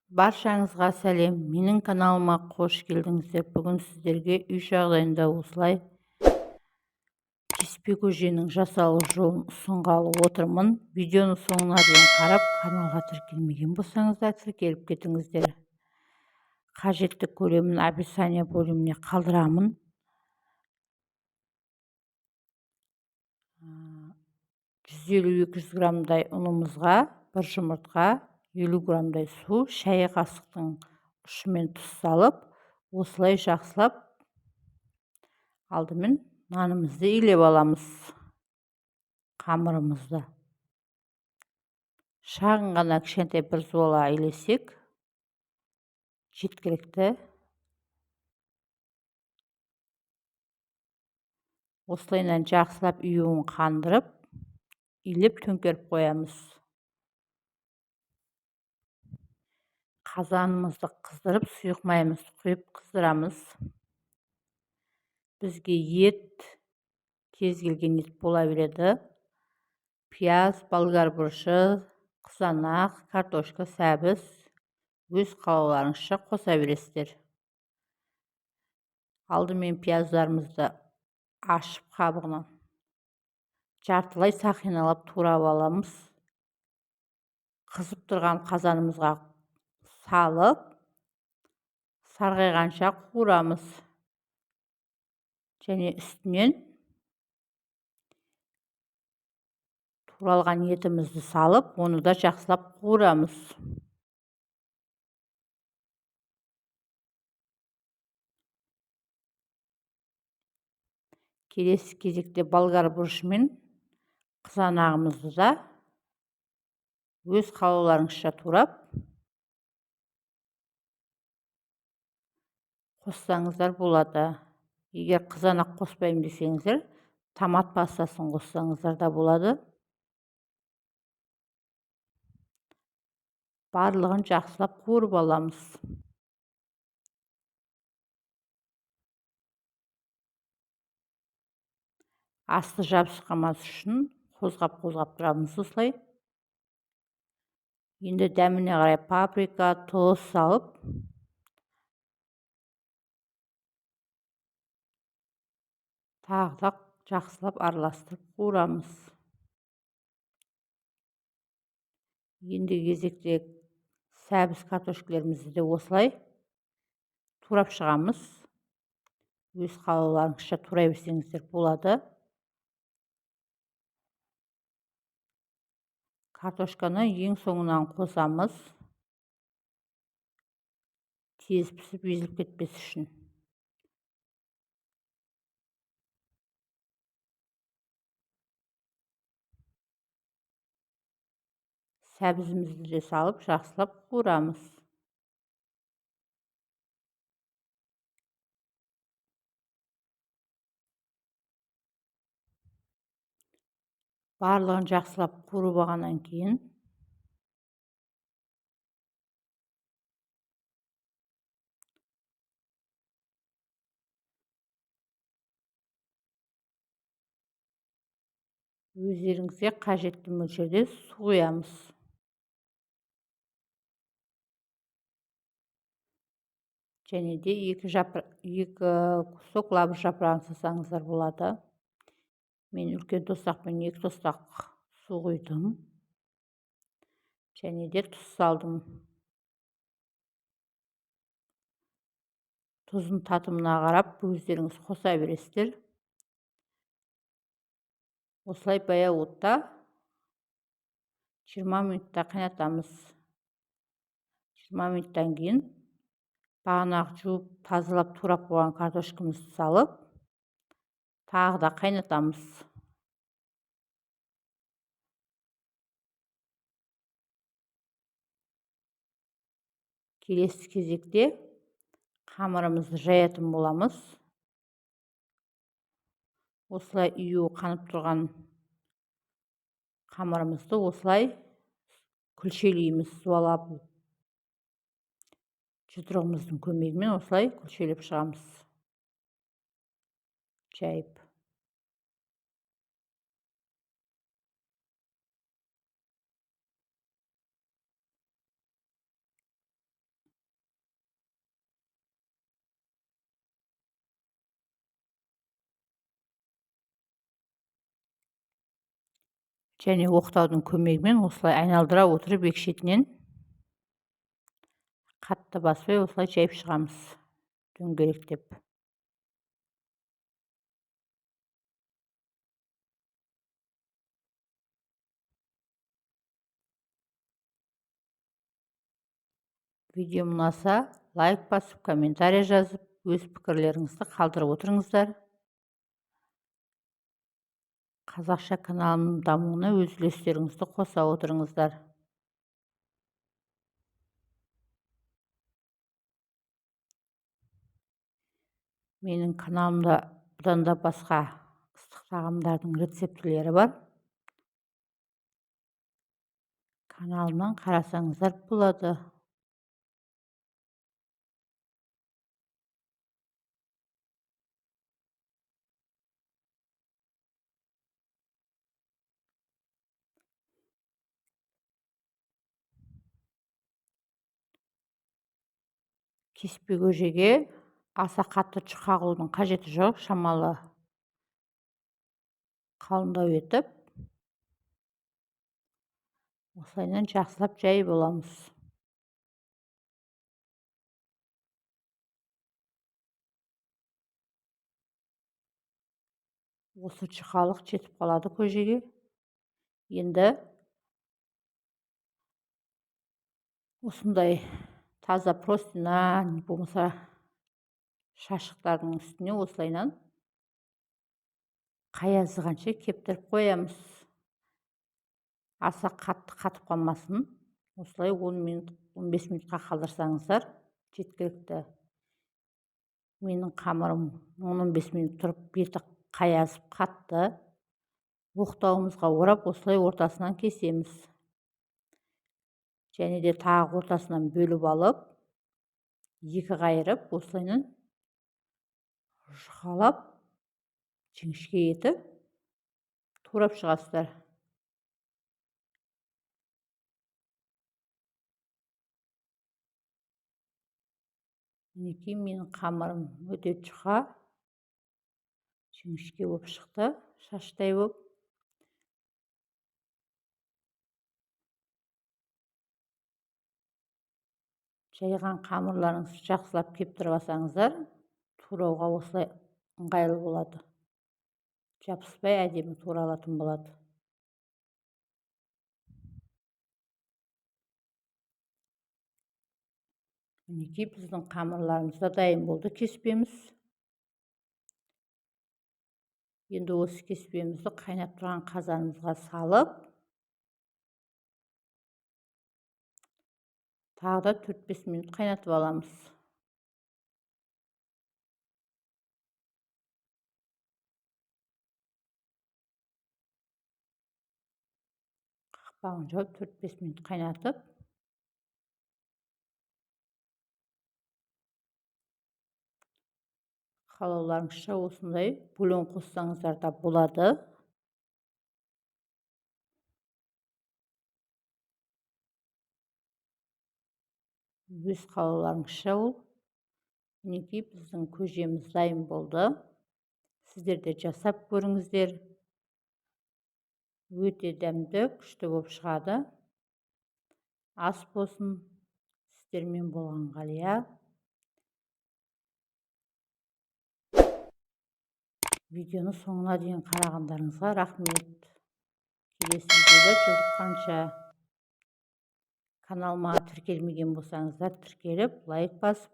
Баршаңызға сәлем. Менің каналыма қош келдіңіздер. Бүгін сіздерге үй жағдайында осылай кеспе көженің жасалу жолын ұсынғалы отырмын. Видеоны соңына дейін қарап, каналға тіркелмеген болсаңыздар тіркеліп кетіңіздер. Қажетті көлемін описание бөліміне қалдырамын. 150-200 граммдай ұнымызға 1 жұмыртқа, 50 граммдай су, шай қасықтың ұшымен тұз салып, осылай жақсылап алдымен нанымызды илеп аламыз. Қамырымызды шағын ғана кішкентай бір зуала илесек жеткілікті. Осылайынан жақсылап үйуін қандырып, илеп төңкеріп қоямыз. Қазанымызды қыздырып, сұйық майымызды құйып қыздырамыз. Бізге ет, кез келген ет бола береді. Пияз, болгар бұрышы, қызанақ, картошка, сәбіз, өз қалауларыңызша қоса бересіздер. Алдымен пияздарымызды ашып қабығынан жартылай сақиналап турап аламыз. Қызып тұрған қазанымызға салып, сарғайғанша қуырамыз. Және үстінен туралған етімізді салып, оны да жақсылап қуырамыз. Келесі кезекте болгар бұрышы мен қызанағымызды да өз қалауларыңызша турап қоссаңыздар болады. Егер қызанақ қоспайым десеңіздер, томат пастасын қоссаңыздар да болады. Барлығын жақсылап қуырып аламыз. Асты жабысқанмас үшін қозғап тұрамыз осылай. Енді дәміне қарай паприка, тұз салып, тағы да жақсылап араластырып қуырамыз. Енді кезекте сәбіз картошкаларымызды да осылай турап шығамыз. Өз қалауларыңызша турай берсеңіздер болады. Картошканы ең соңынан қосамыз. Тез пісіп, езіліп кетпес үшін. Сәбізімізді де салып, жақсылап қуырамыз. Барлығын жақсылап қуырып алғаннан кейін өздеріңізге қажетті мөлшерде су құямыз. Және де 2 кусок лаваш жапырағын салсаңыздар болады. Мен үлкен тостақпен 2 тостақ су құйдым. Және де тұз салдым. Тұзын татымына қарап, өздеріңіз қоса бересіздер. Осылай баяу отта 20 минутта қайнатамыз. 20 минуттан кейін бағанағы жуып, тазалап, турап қойған картошкамызды салып, тағы да қайнатамыз. Келесі кезекте қамырымызды жаятын боламыз. Осылай үйі қанып тұрған қамырымызды осылай күлшелейміз, суалап. Жұдырығымыздың көмегімен осылай күлшелеп шығамыз. Жайып. және оқтаудың көмегімен осылай айналдыра отырып екі шетінен қатты баспай осылай жайып шығамыз дөңгелектеп. Видео ұнаса лайк басып, комментарий жазып, өз пікірлеріңізді қалдырып отырыңыздар. Қазақша каналымның дамуына өз үлестеріңізді қоса отырыңыздар. Менің каналымда бұдан да басқа ыстық тағамдардың рецептілері бар. Каналымнан қарасаңыздар болады. Кеспе көжеге аса қатты жұқа қылудың қажеті жоқ, шамалы қалыңдау етіп осылайынан жақсылап жайып аламыз. Осы жұқалық жетіп қалады көжеге. Енді осындай таза простыня болмаса шашықтардың үстіне осылайынан қаязығанша кептіріп қоямыз. Аса қатты қатып қалмасын. Осылай 10 минут, 15 минутқа қалдырсаңыздар жеткілікті. Менің қамырым 10-15 минут тұрып беті қаязып қатты. Оқтауымызға орап осылай ортасынан кесеміз. Және де тағы ортасынан бөліп алып, екі қайырып осылайынан жұқалап жіңішке етіп турап шығасыздар. Мінекей менің қамырым өте жұқа, жіңішке болып шықты, шаштай болып. Жайған қамырларыңызды жақсылап кептіріп алсаңыздар, турауға осылай ыңғайлы болады. Жабыспай әдемі туралатын болады. Мінекей біздің қамырларымыз да дайын болды, кеспеміз. Енді осы кеспемізді қайнап тұрған қазанымызға салып, тағы да 4-5 минут қайнатып аламыз. Қақпағын жауып 4-5 минут қайнатып, қалауларыңызша осындай бульон қоссаңыздар да болады. Өз қалауларыңызша ол. Мінекей біздің көжеміз дайын болды. Сіздер де жасап көріңіздер. Өте дәмді, күшті болып шығады. Ас болсын. Сіздермен болған Ғалия. Видеоны соңына дейін қарағандарыңызға рахмет. Келесі видеода жолыққанша. Каналыма тіркелмеген болсаңыздар тіркеліп, лайк басып,